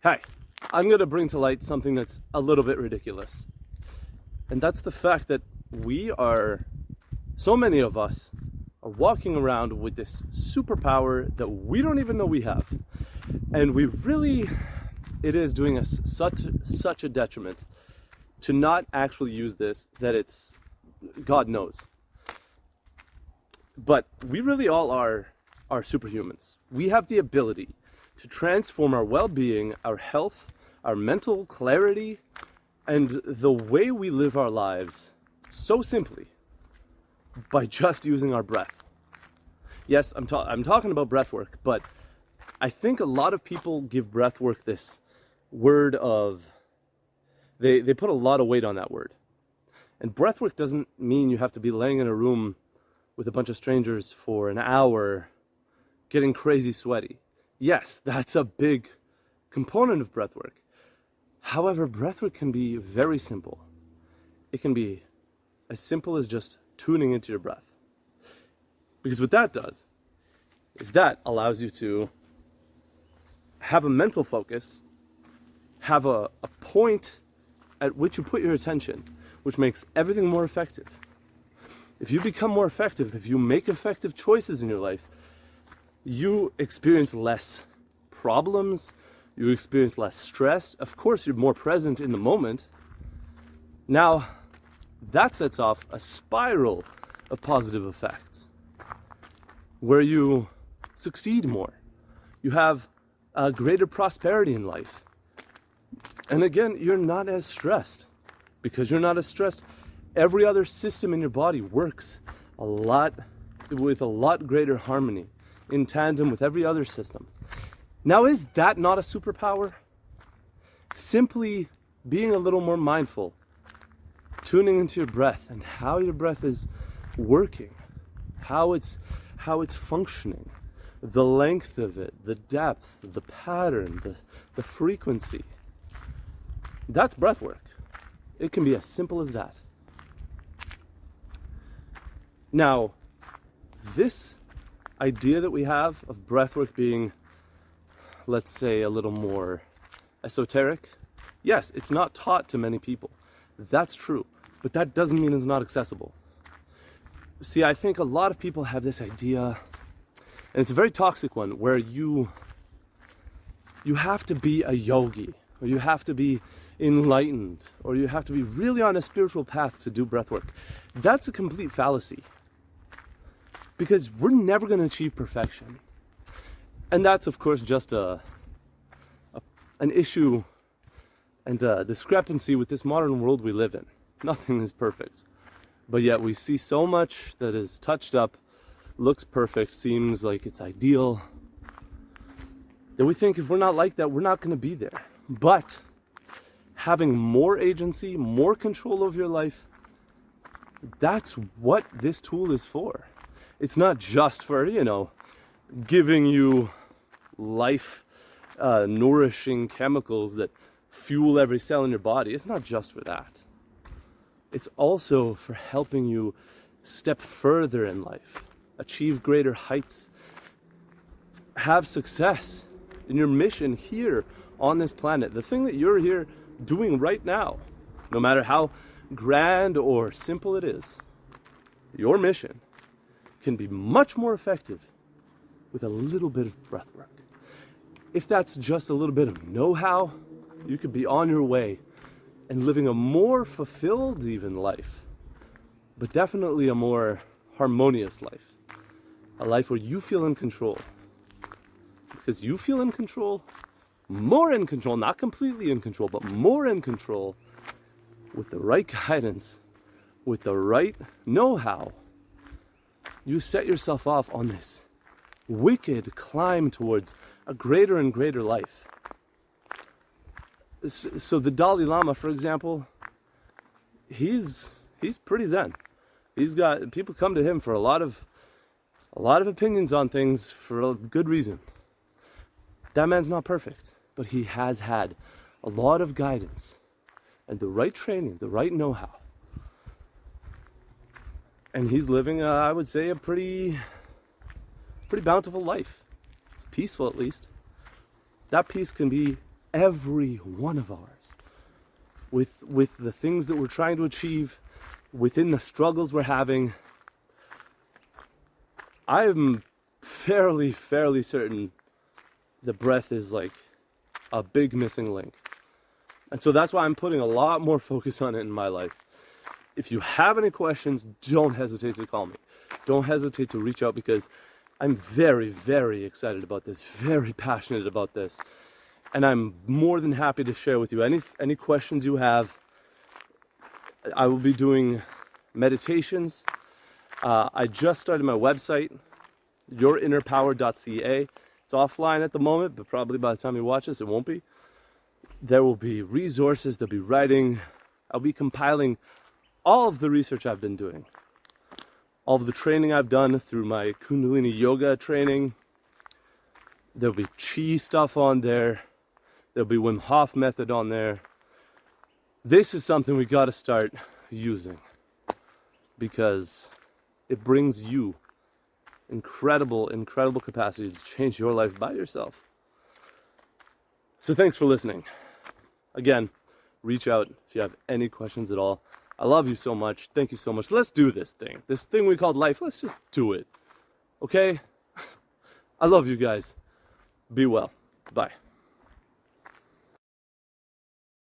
Hi, I'm going to bring to light something that's a little bit ridiculous. And that's the fact that so many of us are walking around with this superpower that we don't even know we have. And it is doing us such a detriment to not actually use this that it's, God knows. But we really all are superhumans. We have the ability to transform our well-being, our health, our mental clarity, and the way we live our lives so simply by just using our breath. Yes, I'm talking about breathwork, but I think a lot of people give breathwork this word of, they put a lot of weight on that word. And breathwork doesn't mean you have to be laying in a room with a bunch of strangers for an hour getting crazy sweaty. Yes, that's a big component of breathwork. However, breathwork can be very simple. It can be as simple as just tuning into your breath. Because what that does is that allows you to have a mental focus, have a point at which you put your attention, which makes everything more effective. If you become more effective, if you make effective choices in your life, you experience less problems, you experience less stress. Of course, you're more present in the moment. Now, that sets off a spiral of positive effects where you succeed more. You have a greater prosperity in life. And again, you're not as stressed. Because you're not as stressed, every other system in your body works with a lot greater harmony, in tandem with every other system. Now, is that not a superpower? Simply being a little more mindful, tuning into your breath and how your breath is working, how it's functioning, the length of it, the depth, the pattern, the frequency. That's breath work. It can be as simple as that. Now, this idea that we have of breathwork being, let's say, a little more esoteric, yes, it's not taught to many people. That's true, but that doesn't mean it's not accessible. See, I think a lot of people have this idea, and it's a very toxic one, where you have to be a yogi, or you have to be enlightened, or you have to be really on a spiritual path to do breathwork. That's a complete fallacy. Because we're never going to achieve perfection. And that's, of course, just an issue and a discrepancy with this modern world we live in. Nothing is perfect. But yet we see so much that is touched up, looks perfect, seems like it's ideal, that we think if we're not like that, we're not going to be there. But having more agency, more control over your life, that's what this tool is for. It's not just for, giving you life nourishing chemicals that fuel every cell in your body. It's not just for that. It's also for helping you step further in life, achieve greater heights, have success in your mission here on this planet. The thing that you're here doing right now, no matter how grand or simple it is, your mission can be much more effective with a little bit of breath work. If that's just a little bit of know-how, you could be on your way and living a more fulfilled even life, but definitely a more harmonious life, a life where you feel in control. Because you feel in control, more in control, not completely in control, but more in control with the right guidance, with the right know-how. You set yourself off on this wicked climb towards a greater and greater life. So the Dalai Lama, for example, he's pretty zen. People come to him for a lot of opinions on things for a good reason. That man's not perfect, but he has had a lot of guidance and the right training, the right know-how. And he's living, I would say, a pretty bountiful life. It's peaceful, at least. That peace can be every one of ours, with the things that we're trying to achieve, within the struggles we're having. I'm fairly certain the breath is like a big missing link. And so that's why I'm putting a lot more focus on it in my life. If you have any questions, don't hesitate to call me. Don't hesitate to reach out, because I'm very excited about this, very passionate about this. And I'm more than happy to share with you any questions you have. I will be doing meditations. I just started my website, yourinnerpower.ca. It's offline at the moment, but probably by the time you watch this, it won't be. There will be resources, there'll be writing. I'll be compiling all of the research I've been doing, all of the training I've done through my Kundalini Yoga training. There'll be chi stuff on there. There'll be Wim Hof method on there. This is something we got to start using, because it brings you incredible capacity to change your life by yourself. So thanks for listening. Again, reach out if you have any questions at all. I love you so much. Thank you so much. Let's do this thing we called life. Let's just do it. Okay? I love you guys. Be well. Bye.